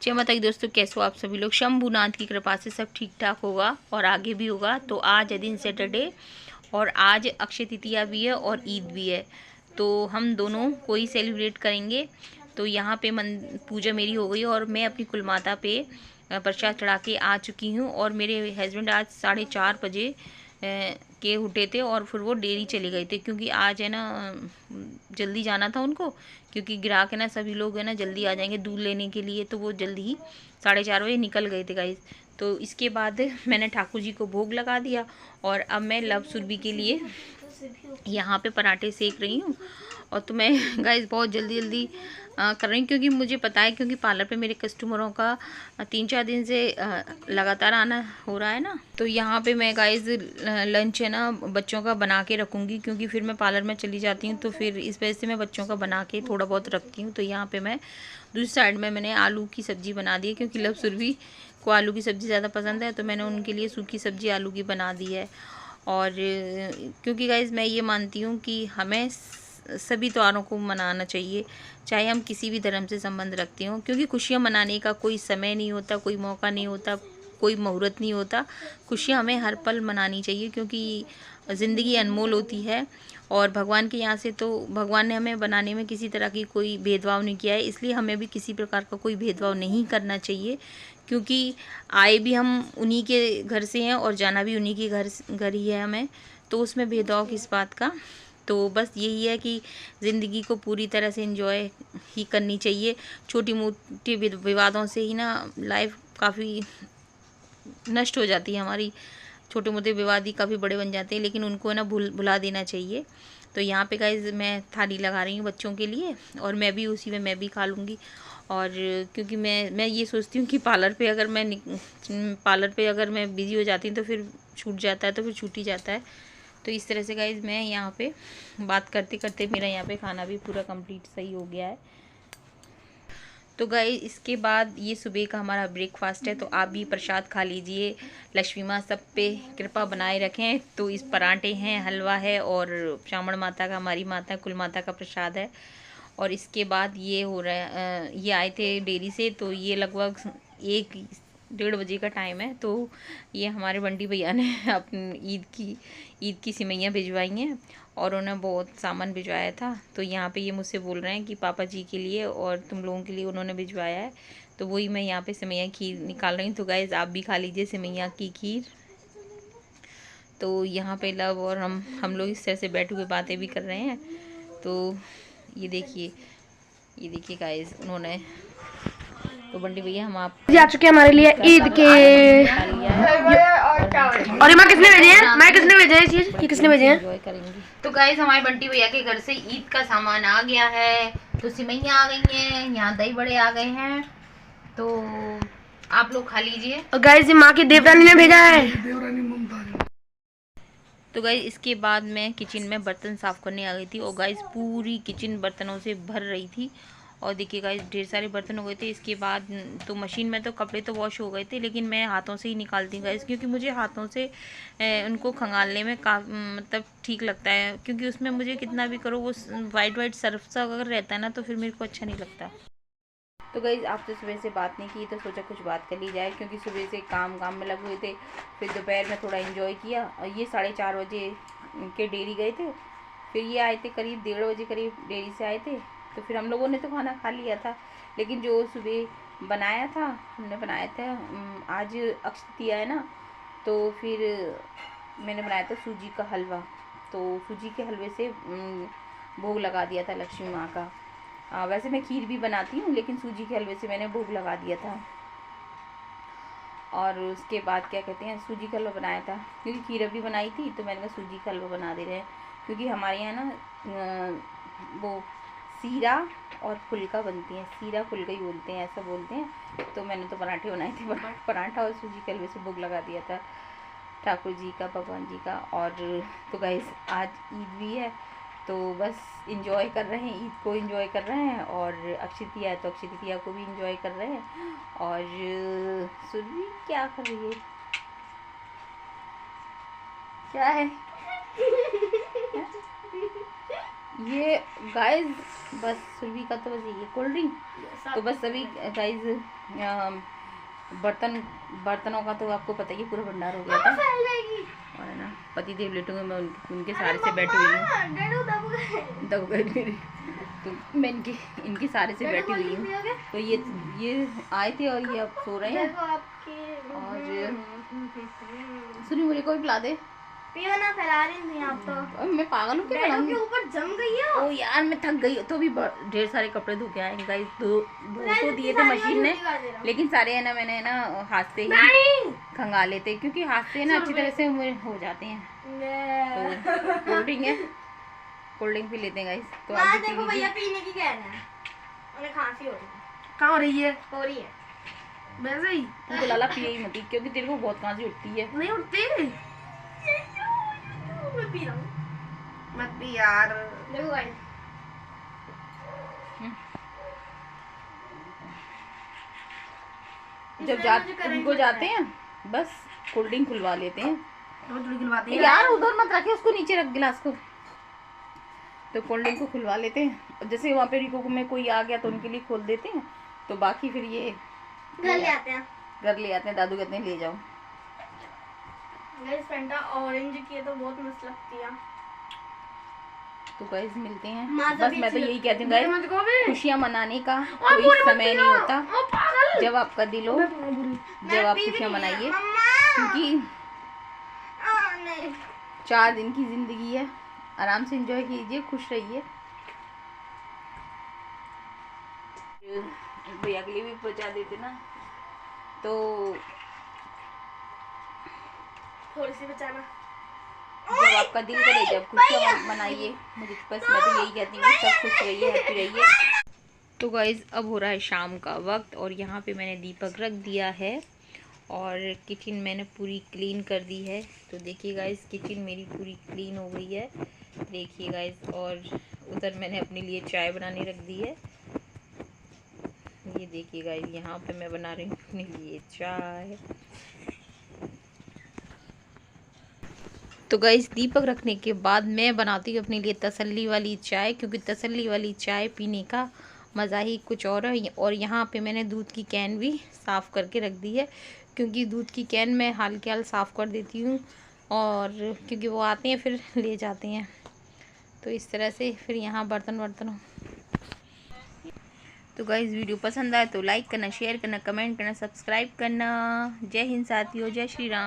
जय माता की दोस्तों, कैसे हो आप सभी लोग। शंभुनाथ की कृपा से सब ठीक ठाक होगा और आगे भी होगा। तो आज है दिन सैटरडे और आज अक्षय तृतीया भी है और ईद भी है, तो हम दोनों को ही सेलिब्रेट करेंगे। तो यहाँ पे मन पूजा मेरी हो गई और मैं अपनी कुलमाता पे प्रसाद चढ़ा के आ चुकी हूँ। और मेरे हस्बैंड आज 4:30 बजे के उठे थे और फिर वो डेयरी चले गए थे, क्योंकि आज है ना जल्दी जाना था उनको, क्योंकि ग्राहक है ना सभी लोग है ना जल्दी आ जाएंगे दूध लेने के लिए। तो वो जल्दी ही 4:30 बजे निकल गए थे गाइस। तो इसके बाद मैंने ठाकुर जी को भोग लगा दिया और अब मैं लव सुरभि के लिए यहाँ पे पराठे सेक रही हूँ। और तो मैं गाइस बहुत जल्दी जल्दी कर रही हूँ, क्योंकि मुझे पता है, क्योंकि पार्लर पे मेरे कस्टमरों का 3-4 दिन से लगातार आना हो रहा है ना। तो यहाँ पे मैं गाइस लंच है ना बच्चों का बना के रखूँगी, क्योंकि फिर मैं पार्लर में चली जाती हूँ, तो फिर इस वजह से मैं बच्चों का बना के थोड़ा बहुत रखती हूँ। तो यहाँ पर मैं दूसरी साइड में मैंने आलू की सब्ज़ी बना दी है, क्योंकि लव सुरभि को आलू की सब्ज़ी ज़्यादा पसंद है, तो मैंने उनके लिए सूखी सब्ज़ी आलू की बना दी है। और क्योंकि गाइज़ मैं ये मानती हूँ कि हमें सभी त्योहारों को मनाना चाहिए, चाहे हम किसी भी धर्म से संबंध रखते हों, क्योंकि खुशियाँ मनाने का कोई समय नहीं होता, कोई मौका नहीं होता, कोई मुहूर्त नहीं होता। खुशियाँ हमें हर पल मनानी चाहिए, क्योंकि ज़िंदगी अनमोल होती है। और भगवान के यहाँ से तो भगवान ने हमें बनाने में किसी तरह की कोई भेदभाव नहीं किया है, इसलिए हमें भी किसी प्रकार का कोई भेदभाव नहीं करना चाहिए, क्योंकि आए भी हम उन्हीं के घर से हैं और जाना भी उन्हीं के घर ही है हमें, तो उसमें भेदभाव किस बात का। तो बस यही है कि ज़िंदगी को पूरी तरह से एंजॉय ही करनी चाहिए। छोटी मोटी विवादों से ही ना लाइफ काफ़ी नष्ट हो जाती है हमारी। छोटे मोटे विवाद ही काफ़ी बड़े बन जाते हैं, लेकिन उनको ना भुला देना चाहिए। तो यहाँ पे गाइस मैं थाली लगा रही हूँ बच्चों के लिए, और मैं भी उसी में मैं भी खा लूँगी। और क्योंकि मैं ये सोचती हूँ कि पार्लर पे अगर मैं बिज़ी हो जाती हूँ तो फिर छूट जाता है, तो फिर छूट ही जाता है। तो इस तरह से गाइस मैं यहाँ पे बात करते करते मेरा यहाँ पे खाना भी पूरा कंप्लीट सही हो गया है। तो गाइस इसके बाद ये सुबह का हमारा ब्रेकफास्ट है, तो आप भी प्रसाद खा लीजिए। लक्ष्मी माँ सब पे कृपा बनाए रखें। तो इस पराठे हैं, हलवा है और श्रावण माता का, हमारी माता कुल माता का प्रसाद है। और इसके बाद ये हो रहा है, ये आए थे डेयरी से, तो ये लगभग 1-1:30 बजे का टाइम है। तो ये हमारे बंटी भैया ने अपनी ईद की सिवैयाँ भिजवाई हैं और उन्हें बहुत सामान भिजवाया था। तो यहाँ पे ये मुझसे बोल रहे हैं कि पापा जी के लिए और तुम लोगों के लिए उन्होंने भिजवाया है, तो वही मैं यहाँ पे सिवैयाँ खीर निकाल रही हूँ। तो गाइज़ आप भी खा लीजिए सिवैयाँ की खीर। तो यहाँ पे लव और हम लोग इस तरह से बैठे हुए बातें भी कर रहे हैं। तो ये देखिए गाइस उन्होंने, तो बंटी भैया हम आप आ चुके हैं हमारे लिए ईद के। और ये माँ किसने भेजे हैं? मैं किसने भेजे हैं? चीज ये किसने भेजे हैं? एंजॉय करेंगे। तो गाइस हमारे बंटी भैया के घर से ईद का सामान आ गया है। तो सिवैयाँ आ गई हैं, यहाँ दही बड़े आ गए हैं, तो आप लोग खा लीजिए। और गाइस ये माँ की देवरानी ने भेजा है। तो गाइस इसके बाद मैं किचन में बर्तन साफ़ करने आ गई थी, और गाइस पूरी किचन बर्तनों से भर रही थी। और देखिए गाइस ढेर सारे बर्तन हो गए थे। इसके बाद तो मशीन में तो कपड़े तो वॉश हो गए थे, लेकिन मैं हाथों से ही निकालती हूँ गाइस, क्योंकि मुझे हाथों से उनको खंगालने में मतलब ठीक लगता है, क्योंकि उसमें मुझे कितना भी करो वो वाइट सर्फ सा अगर रहता है ना तो फिर मेरे को अच्छा नहीं लगता। तो गाइस आपसे सुबह से बात नहीं की, तो सोचा कुछ बात कर ली जाए, क्योंकि सुबह से काम में लगे हुए थे। फिर दोपहर में थोड़ा एंजॉय किया, और ये 4:30 बजे के डेयरी गए थे। फिर ये आए थे करीब 1:30 बजे करीब डेयरी से आए थे। तो फिर हम लोगों ने तो खाना खा लिया था, लेकिन जो सुबह बनाया था हमने बनाया था, आज अक्षय तृतीया है ना, तो फिर मैंने बनाया था सूजी का हलवा। तो सूजी के हलवे से भोग लगा दिया था लक्ष्मी माँ का। वैसे मैं खीर भी बनाती हूँ, लेकिन सूजी के हलवे से मैंने भोग लगा दिया था। और उसके बाद क्या कहते हैं, सूजी का हलवा बनाया था, क्योंकि खीर अभी बनाई थी, तो मैंने कहा सूजी का हलवा बना दे रहे हैं। क्योंकि हमारे यहाँ ना वो सीरा और फुल्का बनती हैं, सीरा फुल्का ही बोलते हैं, ऐसा बोलते हैं। तो मैंने तो पराठे बनाए थे, पराठा और सूजी के हलवे से भोग लगा दिया था ठाकुर जी का, भगवान जी का। और तो गाइस आज ईद भी है, तो बस इंजॉय कर रहे हैं, ईद को इंजॉय कर रहे हैं। और अक्षय तृतीया है तो अक्षय तृतीया को भी इंजॉय कर रहे हैं। और सुरभि क्या कर रही है, क्या है ये गाइस बस सुरभि का तो बस ये कोल्ड ड्रिंक, तो बस अभी गाइस बर्तनों का तो आपको पता ही है, पूरा भंडार हो गया था। और है ना पति देव लेटू में मैं उनके सारे से बैठी हुई हूँ, दब गए मेरे, तो मैं इनके सारे से बैठी हुई हूँ। तो ये आए थे और ये अब सो रहे हैं। और सुनी मुझे कोई पिला दे, ना फैला रही थी आप तो। मैं पागल हूँ क्या के ऊपर जम गई है। ओ यार मैं थक गई, तो भी ढेर सारे कपड़े धो के आए गाइस। धो तो दिए थे मशीन ने, लेकिन सारे है ना मैंने ना हाथ से ही खंगा लेते, क्योंकि हाथ से ना अच्छी तरह से हो जाते हैं। तो कोल्ड ड्रिंक है, कोल्ड ड्रिंक पी लेते हैं गाइस। तो आप देखो भैया पीने की कह रहे हैं, उन्हें खांसी हो रही है। कहाँ हो रही है वैसे ही। तू तो लाला पिए ही मत, क्योंकि तेरे को बहुत खांसी उठती है। नहीं उठती, मैं पी रहा हूँ। मत पी यार। देखो गाइस जब उनको जाते हैं बस कोल्ड ड्रिंक खुलवा लेते हैं। यार उधर मत रखे उसको, नीचे रख गिलास को। तो कोल्ड ड्रिंक को खुलवा लेते हैं, जैसे वहाँ पे रिको में कोई आ गया तो उनके लिए खोल देते हैं। तो बाकी फिर ये घर ले आते हैं। दादू कहते हैं ले जाओ। गाइस फैंटा ऑरेंज की तो बहुत मस्त लगती है। तो गाइस मिलते हैं। बस मैं तो यही कहती हूँ गाइस, खुशियाँ मनाने का कोई समय नहीं होता। जब आपका दिल हो, जब आप खुशियाँ मनाइए, क्योंकि 4 दिन की जिंदगी है। आराम से एंजॉय कीजिए, खुश रहिए। भैया के लिए भी पहुँचा देते ना, तो थोड़ी सी बचाना। जब आपका दिल करे, जब खुशियाँ मनाइए। मुझे बस मैं तो यही कहती हूँ, सब खुश रहिए, हैप्पी रहिए। तो गाइज अब हो रहा है शाम का वक्त, और यहाँ पे मैंने दीपक रख दिया है और किचन मैंने पूरी क्लीन कर दी है। तो देखिए गाइज किचन मेरी पूरी क्लीन हो गई है, देखिए गाइज। और उधर मैंने अपने लिए चाय बनाने रख दी है। ये देखिए गाइज, यहाँ पे मैं बना रही हूँ अपने लिए चाय। तो गाइस दीपक रखने के बाद मैं बनाती हूँ अपने लिए तसल्ली वाली चाय, क्योंकि तसल्ली वाली चाय पीने का मज़ा ही कुछ और है। और यहाँ पे मैंने दूध की कैन भी साफ़ करके रख दी है, क्योंकि दूध की कैन मैं हाल के हाल साफ़ कर देती हूँ, और क्योंकि वो आते हैं फिर ले जाते हैं। तो इस तरह से फिर यहाँ बर्तन। तो गाइस वीडियो पसंद आए तो लाइक करना, शेयर करना, कमेंट करना, सब्सक्राइब करना। जय हिंद साथियों, जय श्री राम।